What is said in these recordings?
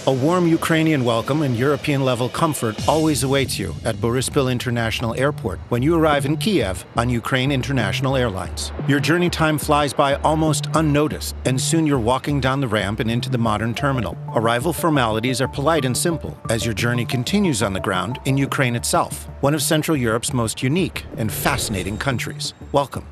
A warm Ukrainian welcome and European-level comfort always awaits you at Boryspil International Airport when you arrive in Kiev on Ukraine International Airlines. Your journey time flies by almost unnoticed, and soon you're walking down the ramp and into the modern terminal. Arrival formalities are polite and simple as your journey continues on the ground in Ukraine itself, one of Central Europe's most unique and fascinating countries. Welcome.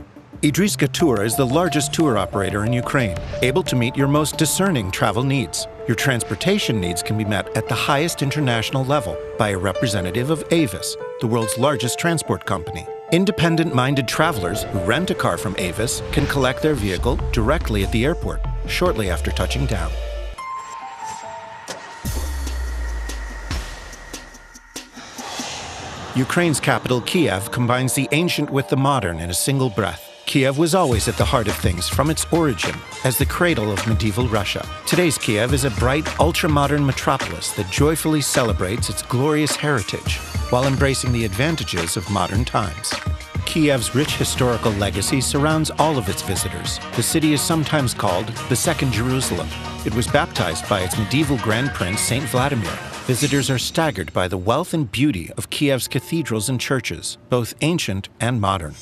N.Grachyova Tour is the largest tour operator in Ukraine, able to meet your most discerning travel needs. Your transportation needs can be met at the highest international level by a representative of AVIS, the world's largest transport company. Independent-minded travelers who rent a car from AVIS can collect their vehicle directly at the airport, shortly after touching down. Ukraine's capital, Kiev, combines the ancient with the modern in a single breath. Kiev was always at the heart of things from its origin as the cradle of medieval Russia. Today's Kiev is a bright, ultra-modern metropolis that joyfully celebrates its glorious heritage while embracing the advantages of modern times. Kiev's rich historical legacy surrounds all of its visitors. The city is sometimes called the Second Jerusalem. It was baptized by its medieval Grand Prince, Saint Vladimir. Visitors are staggered by the wealth and beauty of Kiev's cathedrals and churches, both ancient and modern.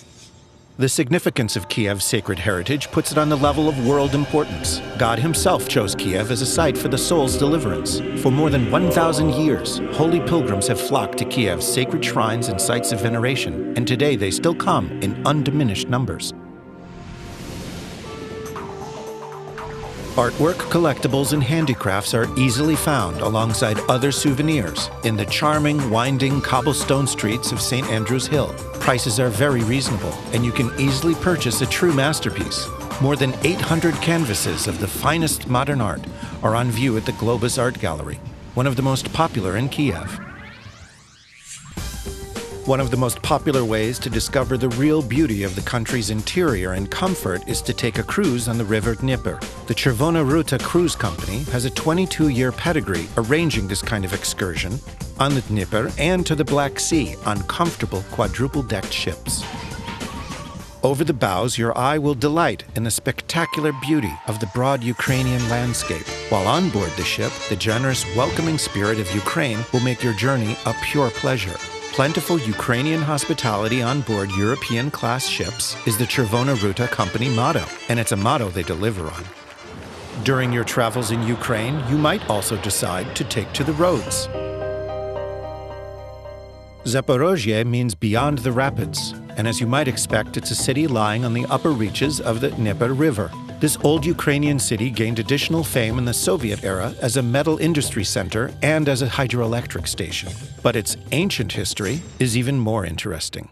The significance of Kiev's sacred heritage puts it on the level of world importance. God himself chose Kiev as a site for the soul's deliverance. For more than 1,000 years, holy pilgrims have flocked to Kiev's sacred shrines and sites of veneration, and today they still come in undiminished numbers. Artwork, collectibles, and handicrafts are easily found alongside other souvenirs in the charming, winding cobblestone streets of St. Andrew's Hill. Prices are very reasonable, and you can easily purchase a true masterpiece. More than 800 canvases of the finest modern art are on view at the Globus Art Gallery, one of the most popular in Kiev. One of the most popular ways to discover the real beauty of the country's interior and comfort is to take a cruise on the river Dnieper. The Czerwona Ruta Cruise Company has a 22-year pedigree arranging this kind of excursion on the Dnieper and to the Black Sea on comfortable quadruple-decked ships. Over the bows, your eye will delight in the spectacular beauty of the broad Ukrainian landscape. While on board the ship, the generous, welcoming spirit of Ukraine will make your journey a pure pleasure. Plentiful Ukrainian hospitality on board European-class ships is the Czerwona Ruta Company motto, and it's a motto they deliver on. During your travels in Ukraine, you might also decide to take to the roads. Zaporozhye means beyond the rapids, and as you might expect, it's a city lying on the upper reaches of the Dnieper River. This old Ukrainian city gained additional fame in the Soviet era as a metal industry center and as a hydroelectric station. But its ancient history is even more interesting.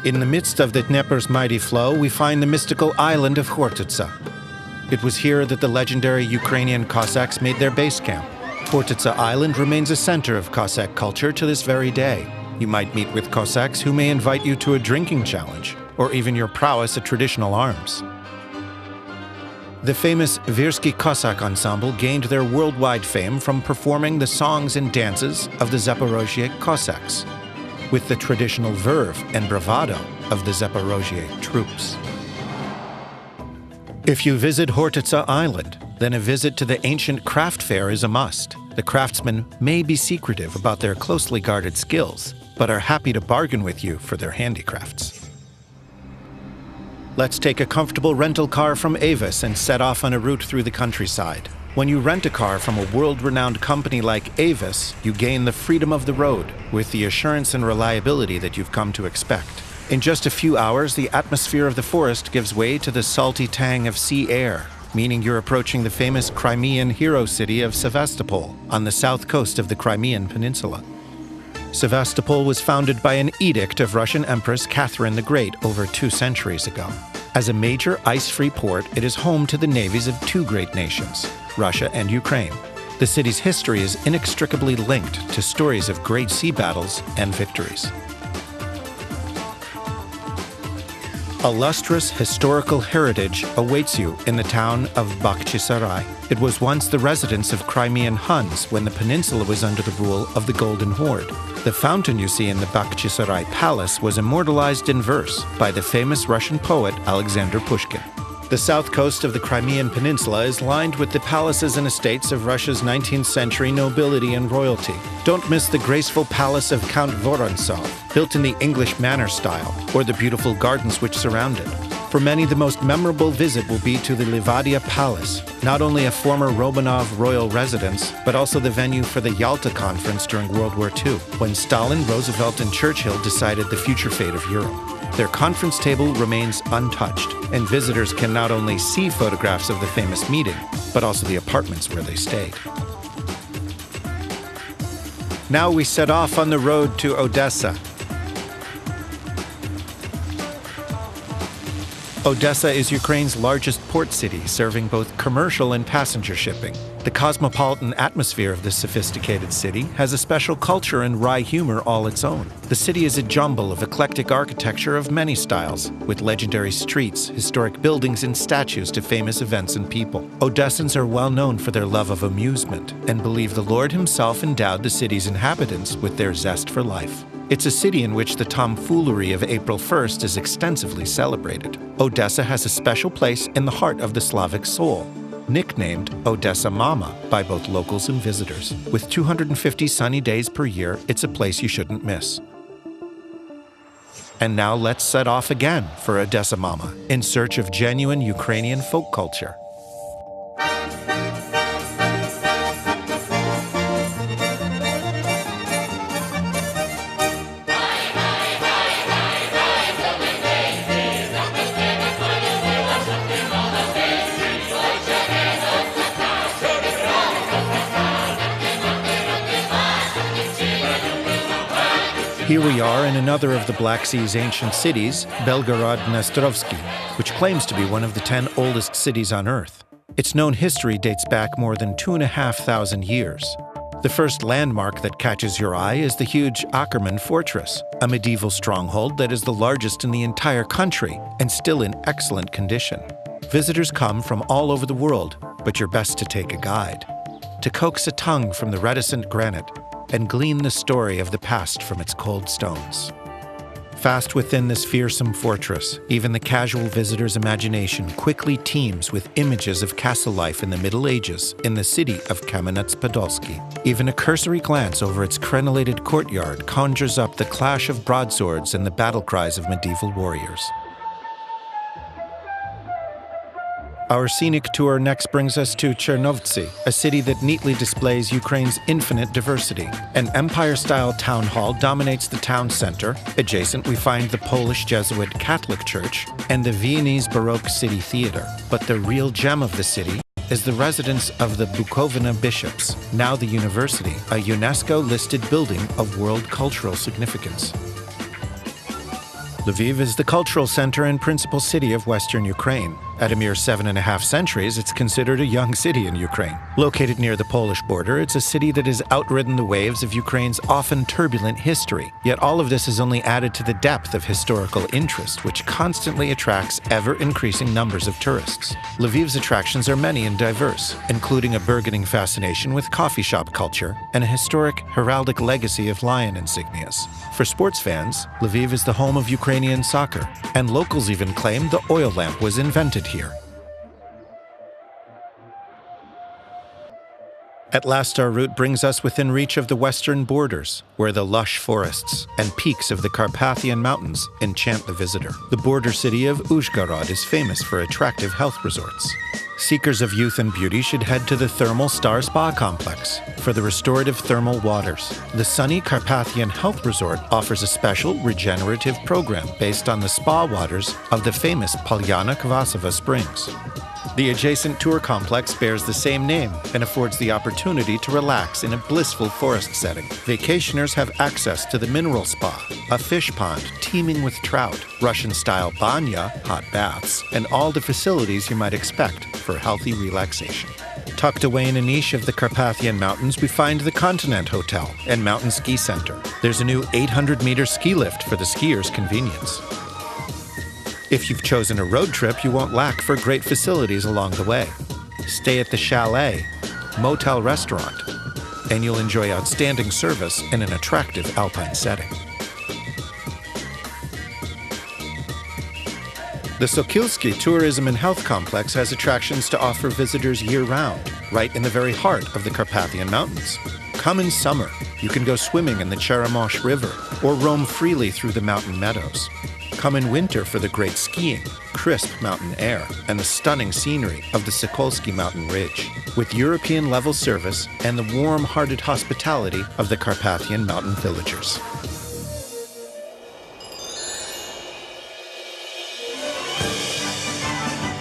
In the midst of the Dnieper's mighty flow, we find the mystical island of Khortytsa. It was here that the legendary Ukrainian Cossacks made their base camp. Khortytsa Island remains a center of Cossack culture to this very day. You might meet with Cossacks who may invite you to a drinking challenge, or even your prowess at traditional arms. The famous Virsky Cossack ensemble gained their worldwide fame from performing the songs and dances of the Zaporozhye Cossacks, with the traditional verve and bravado of the Zaporozhye troops. If you visit Khortytsa Island, then a visit to the ancient craft fair is a must. The craftsmen may be secretive about their closely guarded skills, but are happy to bargain with you for their handicrafts. Let's take a comfortable rental car from AVIS and set off on a route through the countryside. When you rent a car from a world-renowned company like AVIS, you gain the freedom of the road with the assurance and reliability that you've come to expect. In just a few hours, the atmosphere of the forest gives way to the salty tang of sea air, meaning you're approaching the famous Crimean hero city of Sevastopol on the south coast of the Crimean Peninsula. Sevastopol was founded by an edict of Russian Empress Catherine the Great over 2 centuries ago. As a major ice-free port, it is home to the navies of 2 great nations, Russia and Ukraine. The city's history is inextricably linked to stories of great sea battles and victories. A lustrous historical heritage awaits you in the town of Bakhchisarai. It was once the residence of Crimean Huns when the peninsula was under the rule of the Golden Horde. The fountain you see in the Bakhchisarai Palace was immortalized in verse by the famous Russian poet Alexander Pushkin. The south coast of the Crimean Peninsula is lined with the palaces and estates of Russia's 19th century nobility and royalty. Don't miss the graceful palace of Count Vorontsov, built in the English manor style, or the beautiful gardens which surround it. For many, the most memorable visit will be to the Livadia Palace, not only a former Romanov royal residence, but also the venue for the Yalta Conference during World War II, when Stalin, Roosevelt, and Churchill decided the future fate of Europe. Their conference table remains untouched, and visitors can not only see photographs of the famous meeting, but also the apartments where they stayed. Now we set off on the road to Odessa. Odessa is Ukraine's largest port city, serving both commercial and passenger shipping. The cosmopolitan atmosphere of this sophisticated city has a special culture and wry humor all its own. The city is a jumble of eclectic architecture of many styles, with legendary streets, historic buildings, and statues to famous events and people. Odessans are well known for their love of amusement and believe the Lord himself endowed the city's inhabitants with their zest for life. It's a city in which the tomfoolery of April 1st is extensively celebrated. Odessa has a special place in the heart of the Slavic soul, nicknamed Odessa Mama by both locals and visitors. With 250 sunny days per year, it's a place you shouldn't miss. And now let's set off again for Odessa Mama, in search of genuine Ukrainian folk culture. Here we are in another of the Black Sea's ancient cities, Belgorod-Dnestrovsky, which claims to be one of the 10 oldest cities on Earth. Its known history dates back more than 2,500 years. The first landmark that catches your eye is the huge Ackerman Fortress, a medieval stronghold that is the largest in the entire country and still in excellent condition. Visitors come from all over the world, but you're best to take a guide, to coax a tongue from the reticent granite and glean the story of the past from its cold stones. Fast within this fearsome fortress, even the casual visitor's imagination quickly teems with images of castle life in the Middle Ages in the city of Kamenets-Podolsky. Even a cursory glance over its crenellated courtyard conjures up the clash of broadswords and the battle cries of medieval warriors. Our scenic tour next brings us to Chernovtsi, a city that neatly displays Ukraine's infinite diversity. An empire-style town hall dominates the town center. Adjacent, we find the Polish Jesuit Catholic Church and the Viennese Baroque City Theater. But the real gem of the city is the residence of the Bukovina bishops, now the university, a UNESCO-listed building of world cultural significance. Lviv is the cultural center and principal city of Western Ukraine. At a mere 7.5 centuries, it's considered a young city in Ukraine. Located near the Polish border, it's a city that has outridden the waves of Ukraine's often turbulent history. Yet all of this is only added to the depth of historical interest, which constantly attracts ever-increasing numbers of tourists. Lviv's attractions are many and diverse, including a burgeoning fascination with coffee shop culture and a historic heraldic legacy of lion insignias. For sports fans, Lviv is the home of Ukrainian soccer, and locals even claim the oil lamp was invented here. At last, our route brings us within reach of the western borders, where the lush forests and peaks of the Carpathian Mountains enchant the visitor. The border city of Uzhgorod is famous for attractive health resorts. Seekers of youth and beauty should head to the Thermal Star Spa Complex for the restorative thermal waters. The sunny Carpathian Health Resort offers a special regenerative program based on the spa waters of the famous Polyana Kvasova Springs. The adjacent tour complex bears the same name and affords the opportunity to relax in a blissful forest setting. Vacationers have access to the mineral spa, a fish pond teeming with trout, Russian-style banya, hot baths, and all the facilities you might expect for healthy relaxation. Tucked away in a niche of the Carpathian Mountains, we find the Continent Hotel and Mountain Ski Center. There's a new 800-meter ski lift for the skiers' convenience. If you've chosen a road trip, you won't lack for great facilities along the way. Stay at the Chalet, Motel Restaurant, and you'll enjoy outstanding service in an attractive alpine setting. The Sokilsky Tourism and Health Complex has attractions to offer visitors year-round, right in the very heart of the Carpathian Mountains. Come in summer, you can go swimming in the Cheremosh River or roam freely through the mountain meadows. Come in winter for the great skiing, crisp mountain air, and the stunning scenery of the Sokolsky Mountain Ridge, with European-level service and the warm-hearted hospitality of the Carpathian mountain villagers.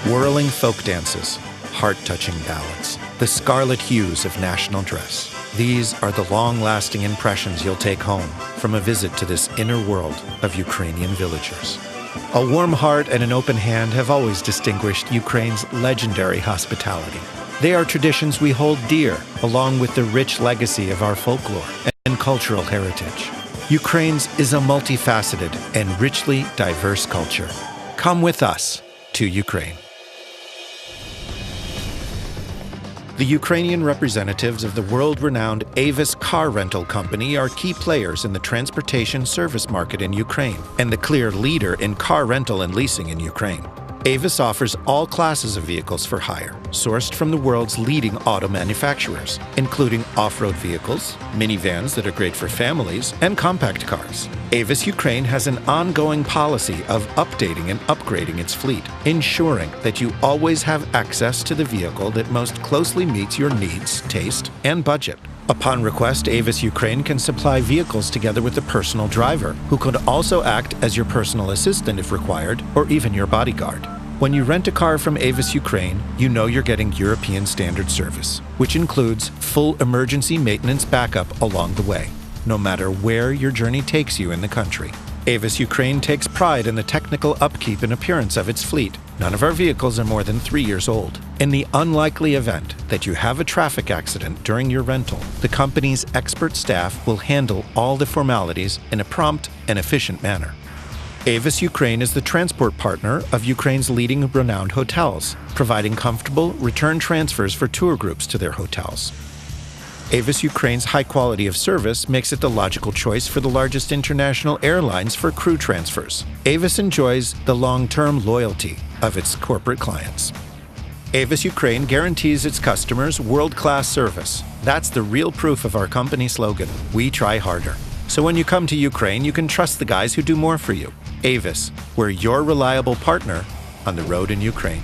Whirling folk dances, heart-touching ballads, the scarlet hues of national dress. These are the long-lasting impressions you'll take home from a visit to this inner world of Ukrainian villagers. A warm heart and an open hand have always distinguished Ukraine's legendary hospitality. They are traditions we hold dear, along with the rich legacy of our folklore and cultural heritage. Ukraine's is a multifaceted and richly diverse culture. Come with us to Ukraine. The Ukrainian representatives of the world-renowned AVIS car rental company are key players in the transportation service market in Ukraine and the clear leader in car rental and leasing in Ukraine. AVIS offers all classes of vehicles for hire, sourced from the world's leading auto manufacturers, including off-road vehicles, minivans that are great for families, and compact cars. AVIS Ukraine has an ongoing policy of updating and upgrading its fleet, ensuring that you always have access to the vehicle that most closely meets your needs, taste, and budget. Upon request, AVIS Ukraine can supply vehicles together with a personal driver, who could also act as your personal assistant if required, or even your bodyguard. When you rent a car from AVIS Ukraine, you know you're getting European standard service, which includes full emergency maintenance backup along the way, no matter where your journey takes you in the country. AVIS Ukraine takes pride in the technical upkeep and appearance of its fleet. None of our vehicles are more than 3 years old. In the unlikely event that you have a traffic accident during your rental, the company's expert staff will handle all the formalities in a prompt and efficient manner. AVIS Ukraine is the transport partner of Ukraine's leading renowned hotels, providing comfortable return transfers for tour groups to their hotels. AVIS Ukraine's high quality of service makes it the logical choice for the largest international airlines for crew transfers. AVIS enjoys the long-term loyalty of its corporate clients. AVIS Ukraine guarantees its customers world-class service. That's the real proof of our company slogan, "We try harder." So when you come to Ukraine, you can trust the guys who do more for you. AVIS, we're your reliable partner on the road in Ukraine.